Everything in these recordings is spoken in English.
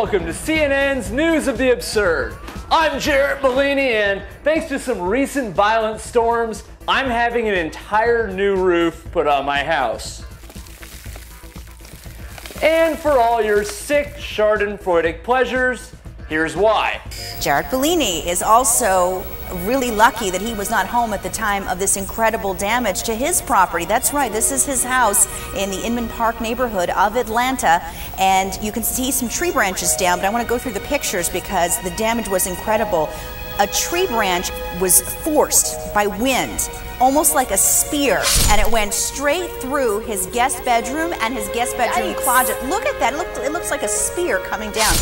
welcome to CNN's News of the Absurd. I'm Jarrett Bellini, and thanks to some recent violent storms, I'm having an entire new roof put on my house. And for all your sick schadenfreudic pleasures, here's why. Jarrett Bellini is also really lucky that he was not home at the time of this incredible damage to his property. That's right, this is his house in the Inman Park neighborhood of Atlanta, and you can see some tree branches down, but I want to go through the pictures because the damage was incredible. A tree branch was forced by wind, almost like a spear, and it went straight through his guest bedroom and his guest bedroom closet. Look at that, it looks like a spear coming down.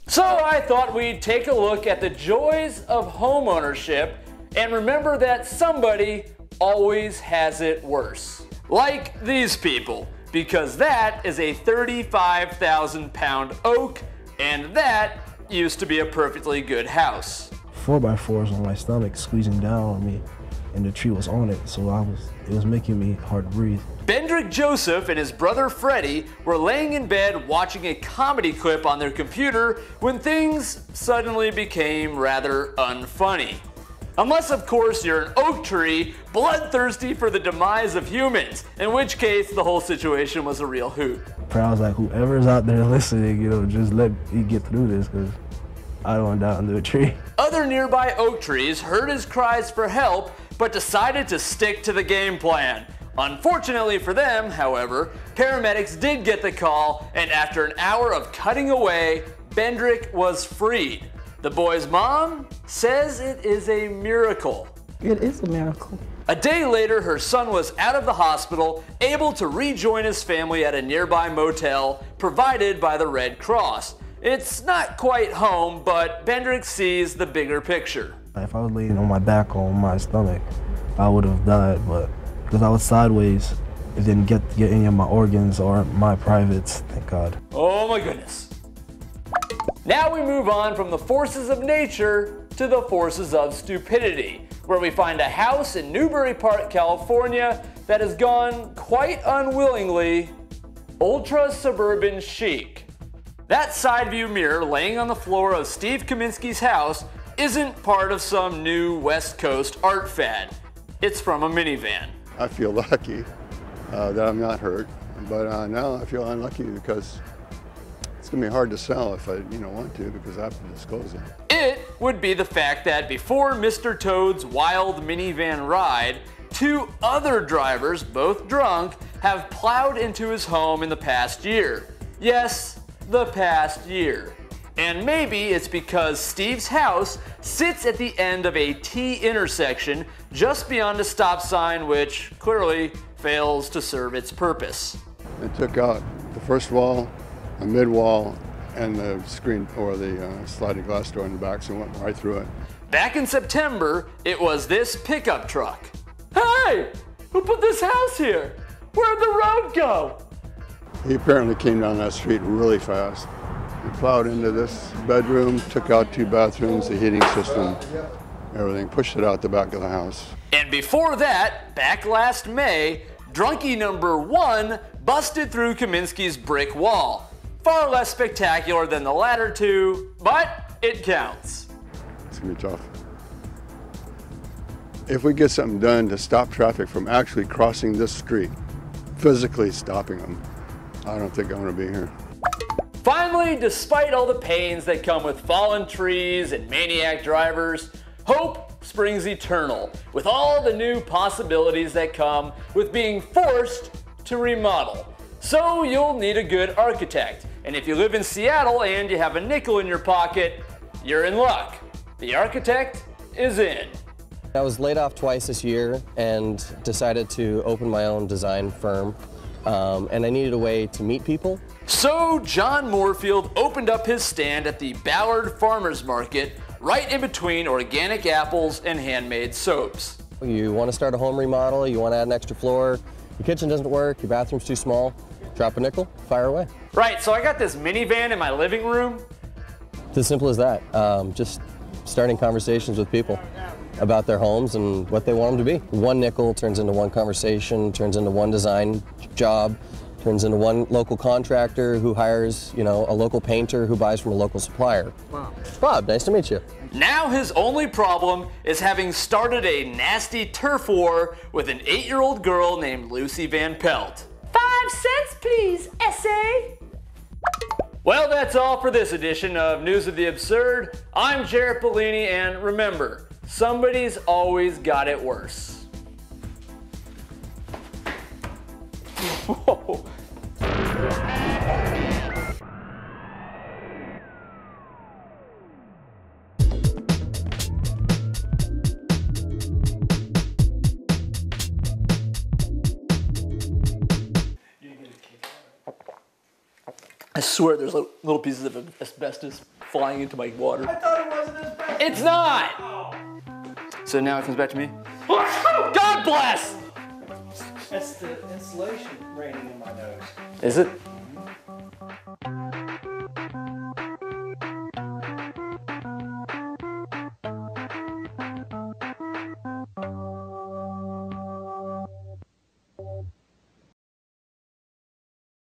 So I thought we'd take a look at the joys of homeownership and remember that somebody always has it worse. Like these people, because that is a 35,000-pound oak, and that used to be a perfectly good house. 4x4s on my stomach squeezing down on me, and the tree was on it, so it was making me hard to breathe. Bendrick Joseph and his brother Freddie were laying in bed watching a comedy clip on their computer when things suddenly became rather unfunny. Unless, of course, you're an oak tree bloodthirsty for the demise of humans, in which case the whole situation was a real hoot. I was like, whoever's out there listening, just let me get through this, because I don't want to die under a tree. Other nearby oak trees heard his cries for help, but decided to stick to the game plan. Unfortunately for them, however, paramedics did get the call, and after an hour of cutting away, Bendrick was freed. The boy's mom says it is a miracle. It is a miracle. A day later, her son was out of the hospital, able to rejoin his family at a nearby motel provided by the Red Cross. It's not quite home, but Bendrick sees the bigger picture. If I was laying on my back on my stomach, I would have died, but because I was sideways, it didn't get any of my organs or my privates, thank God. Oh my goodness. Now we move on from the forces of nature to the forces of stupidity, where we find a house in Newbury Park, California that has gone quite unwillingly ultra-suburban chic. That side view mirror laying on the floor of Steve Kaminsky's house isn't part of some new West Coast art fad. It's from a minivan. I feel lucky that I'm not hurt, but now I feel unlucky because it's going to be hard to sell if I want to, because I have to dispose of it. It would be the fact that before Mr. Toad's wild minivan ride, two other drivers, both drunk, have plowed into his home in the past year. Yes, the past year. And maybe it's because Steve's house sits at the end of a T intersection just beyond a stop sign, which clearly fails to serve its purpose. They took out the first wall, a mid wall, and the screen or the sliding glass door in the back, so it went right through it. Back in September, it was this pickup truck. Hey, who put this house here? Where'd the road go? He apparently came down that street really fast. He plowed into this bedroom, took out two bathrooms, the heating system, everything, pushed it out the back of the house. And before that, back last May, drunkie number 1 busted through Kaminsky's brick wall. Far less spectacular than the latter two, but it counts. It's gonna be tough. If we get something done to stop traffic from actually crossing this street, physically stopping them, I don't think I'm gonna be here. Finally, despite all the pains that come with fallen trees and maniac drivers, hope springs eternal, with all the new possibilities that come with being forced to remodel. So you'll need a good architect, and if you live in Seattle and you have a nickel in your pocket, you're in luck. The architect is in. I was laid off twice this year and decided to open my own design firm, and I needed a way to meet people. So John Moorfield opened up his stand at the Ballard Farmers Market, right in between organic apples and handmade soaps. You want to start a home remodel, you want to add an extra floor, your kitchen doesn't work, your bathroom's too small, drop a nickel, fire away. Right, so I got this minivan in my living room. It's as simple as that. Just starting conversations with people about their homes and what they want them to be. One nickel turns into one conversation, turns into one design job, turns into one local contractor who hires, a local painter who buys from a local supplier. Wow. Bob, nice to meet you. Now his only problem is having started a nasty turf war with an 8-year-old girl named Lucy Van Pelt. 5 cents, please, essay. Well, that's all for this edition of News of the Absurd. I'm Jared Bellini, and remember, somebody's always got it worse. Whoa. I swear there's little pieces of asbestos flying into my water. I thought it wasn't asbestos. It's not! Oh. So now it comes back to me. God bless! That's the insulation raining in my nose. Is it?